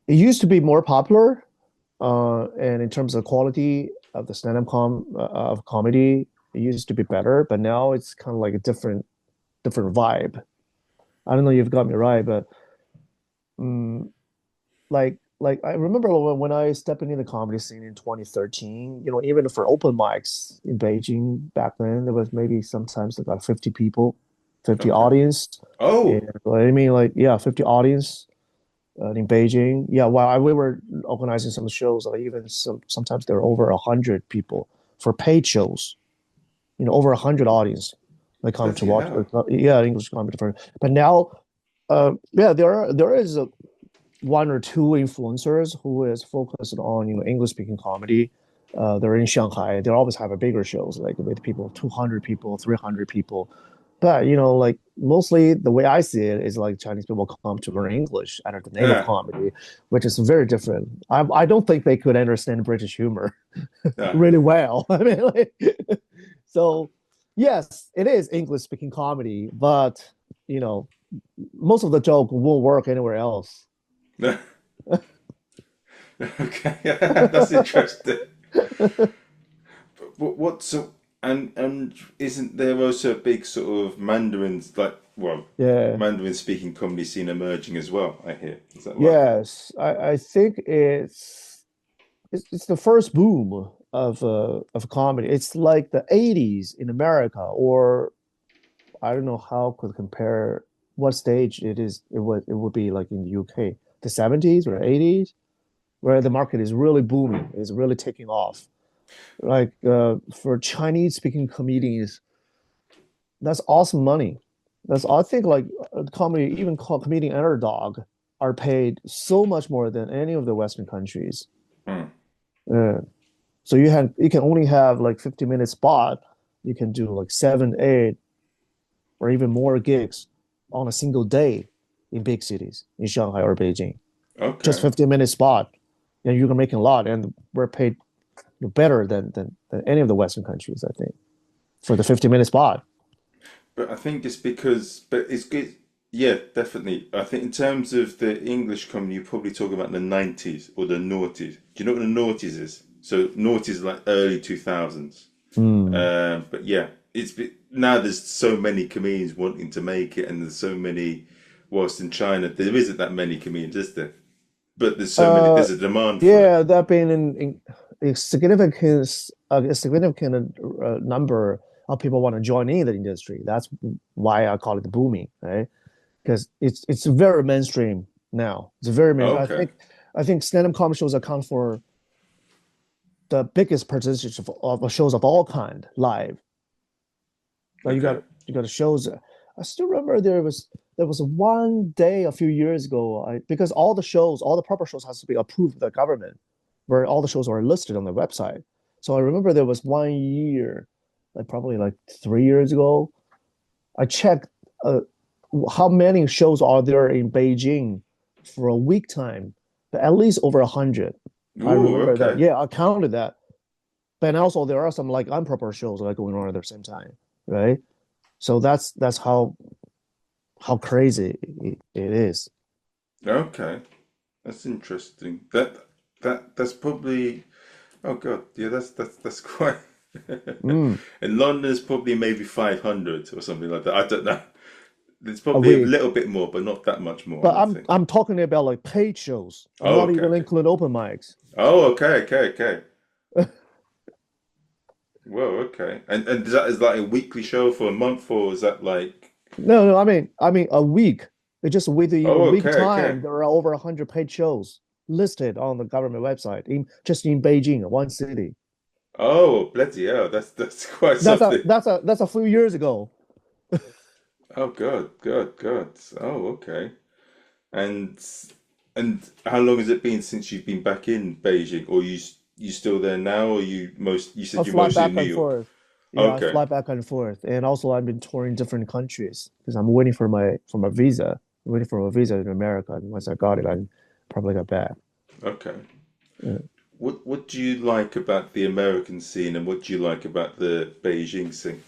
It used to be more popular, and in terms of quality of the stand-up of comedy, it used to be better. But now it's kind of like a different vibe. I don't know if you've got me right, but mm, like I remember when I stepped into the comedy scene in 2013, even for open mics in Beijing back then, there was maybe sometimes like 50 people, 50 Okay. audience. And Oh, I mean, like, yeah, 50 audience in Beijing. Yeah, while we were organizing some shows, like even sometimes there were over 100 people for paid shows, over 100 audience. They come to bloody watch, hell. yeah, English comedy. But now, yeah, there is one or two influencers who is focused on English speaking comedy. They're in Shanghai. They always have a bigger shows like with people 200 people, 300 people. But like mostly the way I see it is like Chinese people come to learn English under the name of Yeah, comedy, which is very different. I don't think they could understand British humor yeah. really well. I mean, like, so yes, it is English speaking comedy, but you know most of the joke won't work anywhere else. Okay, that's interesting. But what so and isn't there also a big sort of Mandarins like well Yeah. Mandarin speaking comedy scene emerging as well? I hear. Is that right? Yes, I think it's the first boom of comedy. It's like the 80s in America, or I don't know how could compare what stage it would be like in the UK, the 70s or 80s, where the market is really booming, is really taking off. Like for Chinese speaking comedians, that's awesome money. That's I think like comedy, even comedian underdog are paid so much more than any of the Western countries. Hmm. Uh, so you can only have like 50-minute spot. You can do like seven, eight, or even more gigs on a single day in big cities in Shanghai or Beijing. Just Okay. 15-minute spot, and you're making a lot, and we're paid better than any of the Western countries, I think, for the 50-minute spot. But I think it's because, but it's good. Yeah, definitely. I think in terms of the English comedy, you probably talk about the 90s or the noughties. Do you know what the noughties is? So noughties is like early 2000s. Mm. But yeah, now there's so many comedians wanting to make it, and there's so many. Whilst in China, there isn't that many comedians, is there? But there's so many. Uh, There's a demand for it. yeah, that being in a significant number of people want to join in the industry. That's why I call it booming, right? Because it's very mainstream now. It's very mainstream. Okay. I think stand-up comedy shows account for the biggest percentage of shows of all kind live. Like Okay. you got shows. I still remember there was one day a few years ago. Because all the proper shows has to be approved by the government, where all the shows are listed on the website. So I remember there was one year, like probably like 3 years ago. I checked how many shows are there in Beijing for a week time, but at least over 100. I Ooh, remember that. okay. Yeah, I counted that. But also there are some like improper shows like going on at the same time, right? So that's how crazy it is. Okay. That's interesting. That's probably oh God, yeah, that's quite. Mm, In London, it's probably maybe 500 or something like that. I don't know. There's a probably a week. little bit more, but not that much more, I But don't I'm think. I'm talking about like paid shows. I'm Oh, not okay, even okay. including open mics. Oh, okay, okay, okay. Whoa, okay. And is that is like a weekly show for a month, or is that like? No, I mean a week. It's just within a Oh, week okay, okay. time, there are over 100 paid shows listed on the government website in just in Beijing, one city. Oh, bloody hell, that's quite That's a something. that's a that's a few years ago. Oh God, God, God. Oh, okay. And and how long has it been since you've been back in Beijing, or you still there now, or you I said you're fly mostly in back New and York? forth. Yeah, I Okay, fly back and forth, and also I've been touring different countries because I'm waiting for my visa. I'm waiting for a visa in America, and once I got it, I probably got back. okay. Yeah. What do you like about the American scene, and what do you like about the Beijing scene?